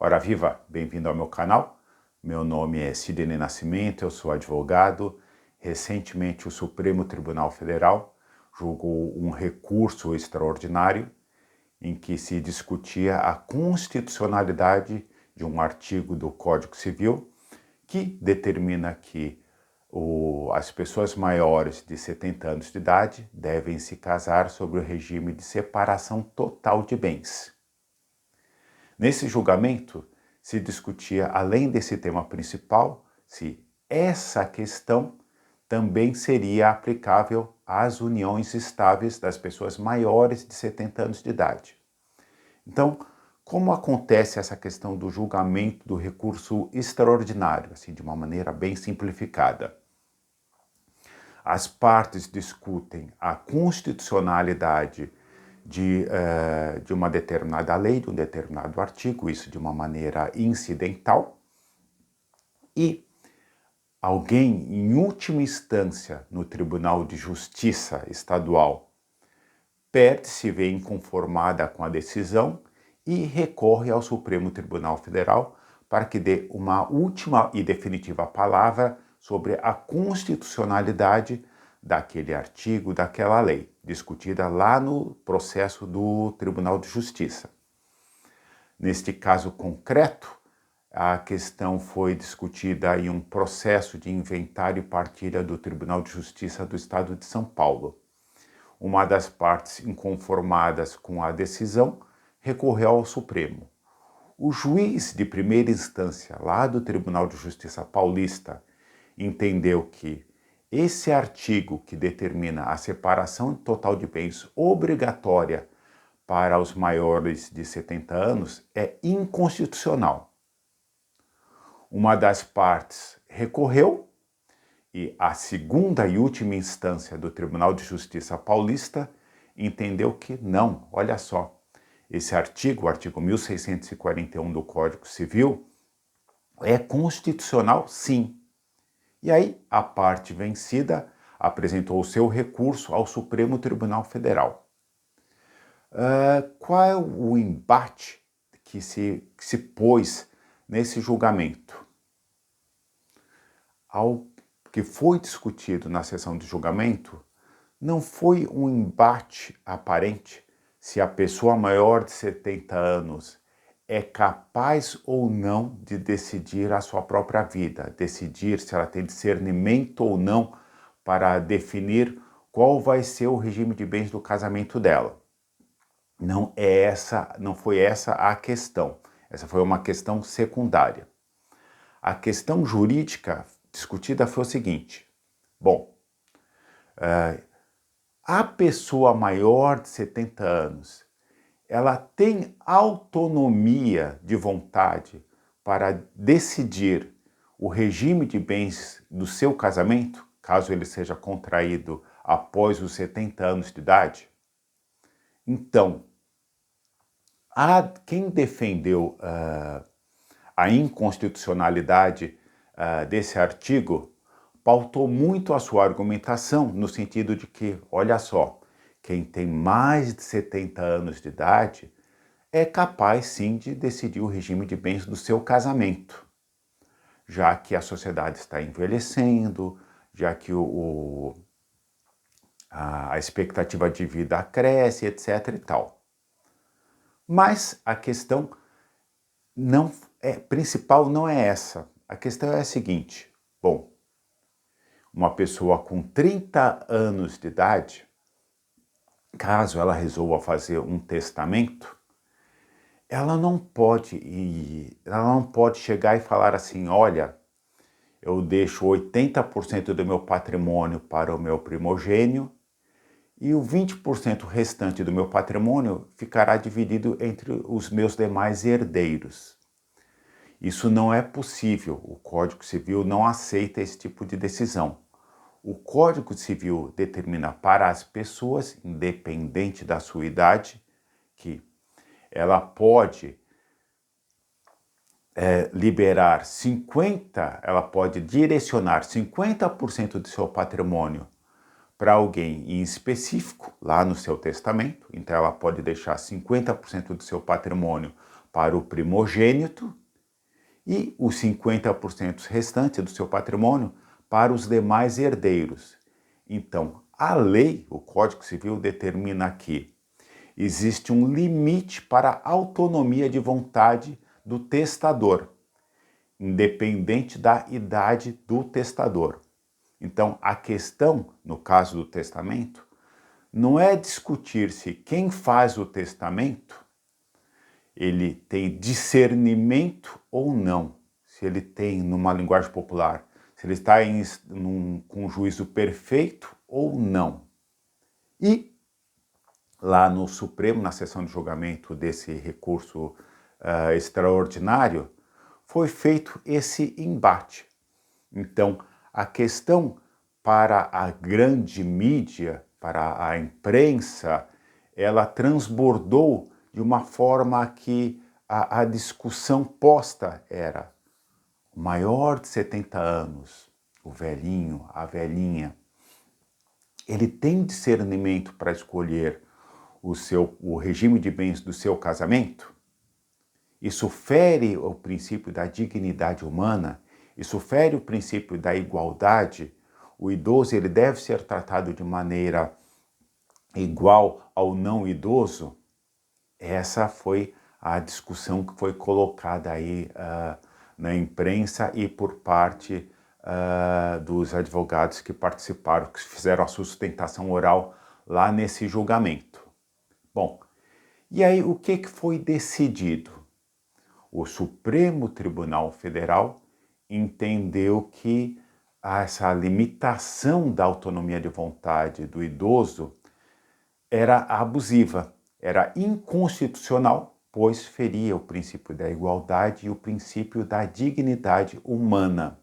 Ora viva, bem-vindo ao meu canal. Meu nome é Sidney Nascimento, eu sou advogado. Recentemente o Supremo Tribunal Federal julgou um recurso extraordinário em que se discutia a constitucionalidade de um artigo do Código Civil que determina que as pessoas maiores de 70 anos de idade devem se casar sob o regime de separação total de bens. Nesse julgamento, se discutia, além desse tema principal, se essa questão também seria aplicável às uniões estáveis das pessoas maiores de 70 anos de idade. Então, como acontece essa questão do julgamento do recurso extraordinário, assim, de uma maneira bem simplificada? As partes discutem a constitucionalidade de uma determinada lei, de um determinado artigo, isso de uma maneira incidental, e alguém, em última instância, no Tribunal de Justiça Estadual, se vê inconformada com a decisão e recorre ao Supremo Tribunal Federal para que dê uma última e definitiva palavra sobre a constitucionalidade daquele artigo, daquela lei, discutida lá no processo do Tribunal de Justiça. Neste caso concreto, a questão foi discutida em um processo de inventário e partilha do Tribunal de Justiça do Estado de São Paulo. Uma das partes inconformadas com a decisão recorreu ao Supremo. O juiz de primeira instância, lá do Tribunal de Justiça Paulista, entendeu que esse artigo que determina a separação total de bens obrigatória para os maiores de 70 anos é inconstitucional. Uma das partes recorreu e a segunda e última instância do Tribunal de Justiça Paulista entendeu que não, olha só, esse artigo, o artigo 1641 do Código Civil, é constitucional sim. E aí a parte vencida apresentou o seu recurso ao Supremo Tribunal Federal. Qual é o embate que se pôs nesse julgamento? Ao que foi discutido na sessão de julgamento, não foi um embate aparente se a pessoa maior de 70 anos é capaz ou não de decidir a sua própria vida, decidir se ela tem discernimento ou não para definir qual vai ser o regime de bens do casamento dela. Não foi essa a questão. Essa foi uma questão secundária. A questão jurídica discutida foi o seguinte: bom, a pessoa maior de 70 anos, ela tem autonomia de vontade para decidir o regime de bens do seu casamento, caso ele seja contraído após os 70 anos de idade? Então, quem defendeu a inconstitucionalidade desse artigo pautou muito a sua argumentação no sentido de que, olha só, quem tem mais de 70 anos de idade é capaz sim de decidir o regime de bens do seu casamento, já que a sociedade está envelhecendo, já que a expectativa de vida cresce, etc. e tal. Mas a questão principal não é essa. A questão é a seguinte: bom, uma pessoa com 30 anos de idade, caso ela resolva fazer um testamento, ela não pode chegar e falar assim: olha, eu deixo 80% do meu patrimônio para o meu primogênio e o 20% restante do meu patrimônio ficará dividido entre os meus demais herdeiros. Isso não é possível. O Código Civil não aceita esse tipo de decisão. O Código Civil determina para as pessoas, independente da sua idade, que ela pode ela pode direcionar 50% do seu patrimônio para alguém em específico, lá no seu testamento. Então ela pode deixar 50% do seu patrimônio para o primogênito e os 50% restantes do seu patrimônio para os demais herdeiros. Então, a lei, o Código Civil, determina que existe um limite para a autonomia de vontade do testador, independente da idade do testador. Então, a questão, no caso do testamento, não é discutir se quem faz o testamento ele tem discernimento ou não, se ele tem, numa linguagem popular, se ele está com um juízo perfeito ou não. E lá no Supremo, na sessão de julgamento desse recurso extraordinário, foi feito esse embate. Então, a questão para a grande mídia, para a imprensa, ela transbordou de uma forma que a discussão posta era o maior de 70 anos, o velhinho, a velhinha, ele tem discernimento para escolher o regime de bens do seu casamento? Isso fere o princípio da dignidade humana? Isso fere o princípio da igualdade? O idoso ele deve ser tratado de maneira igual ao não idoso? Essa foi a discussão que foi colocada aí na imprensa e por parte dos advogados que participaram, que fizeram a sustentação oral lá nesse julgamento. Bom, e aí o que foi decidido? O Supremo Tribunal Federal entendeu que essa limitação da autonomia de vontade do idoso era abusiva, era inconstitucional, pois feria o princípio da igualdade e o princípio da dignidade humana.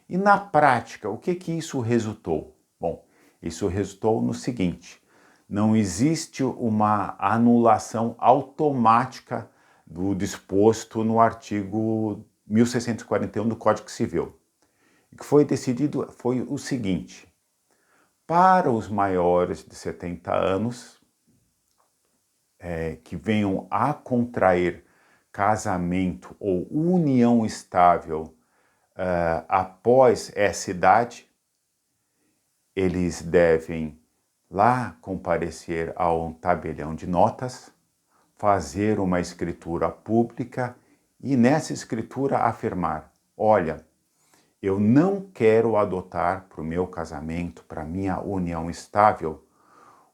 E na prática, o que isso resultou? Bom, isso resultou no seguinte: não existe uma anulação automática do disposto no artigo 1641 do Código Civil. O que foi decidido foi o seguinte: para os maiores de 70 anos, que venham a contrair casamento ou união estável após essa idade, eles devem lá comparecer a um tabelião de notas, fazer uma escritura pública e nessa escritura afirmar: olha, eu não quero adotar para o meu casamento, para a minha união estável,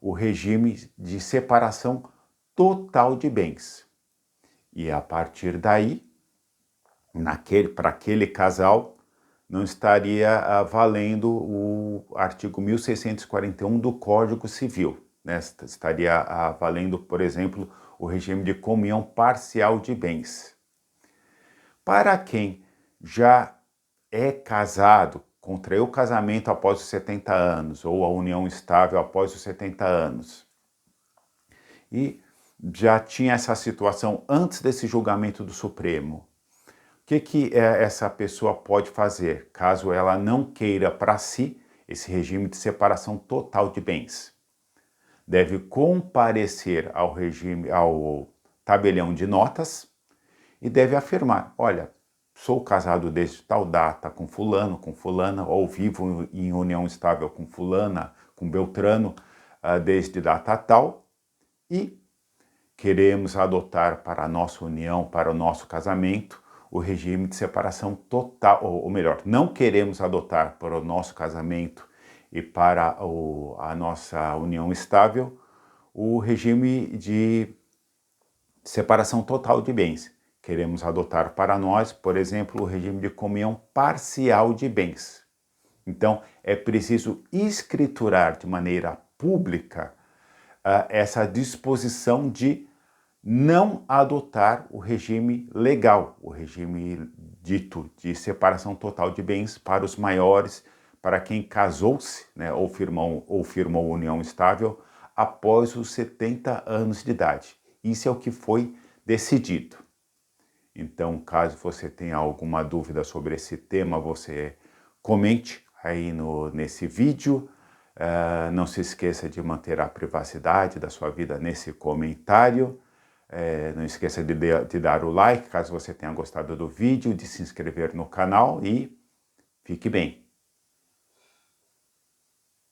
o regime de separação total de bens. E a partir daí, para aquele casal, não estaria valendo o artigo 1641 do Código Civil, né? Estaria valendo, por exemplo, o regime de comunhão parcial de bens. Para quem já é casado, contraiu o casamento após os 70 anos, ou a união estável após os 70 anos, e já tinha essa situação antes desse julgamento do Supremo, o que essa pessoa pode fazer caso ela não queira para si esse regime de separação total de bens? Deve comparecer ao tabelião de notas e deve afirmar: olha, sou casado desde tal data com fulano, com fulana, ou vivo em união estável com fulana, com Beltrano, desde data tal, e queremos adotar para a nossa união, para o nosso casamento, o regime de separação total, ou melhor, não queremos adotar para o nosso casamento e para a nossa união estável o regime de separação total de bens. Queremos adotar para nós, por exemplo, o regime de comunhão parcial de bens. Então, é preciso escriturar de maneira pública essa disposição de não adotar o regime legal, o regime dito de separação total de bens para os maiores, para quem casou-se, né, ou firmou união estável após os 70 anos de idade. Isso é o que foi decidido. Então, caso você tenha alguma dúvida sobre esse tema, você comente aí nesse vídeo. Não se esqueça de manter a privacidade da sua vida nesse comentário. Não esqueça de dar o like caso você tenha gostado do vídeo, de se inscrever no canal e fique bem.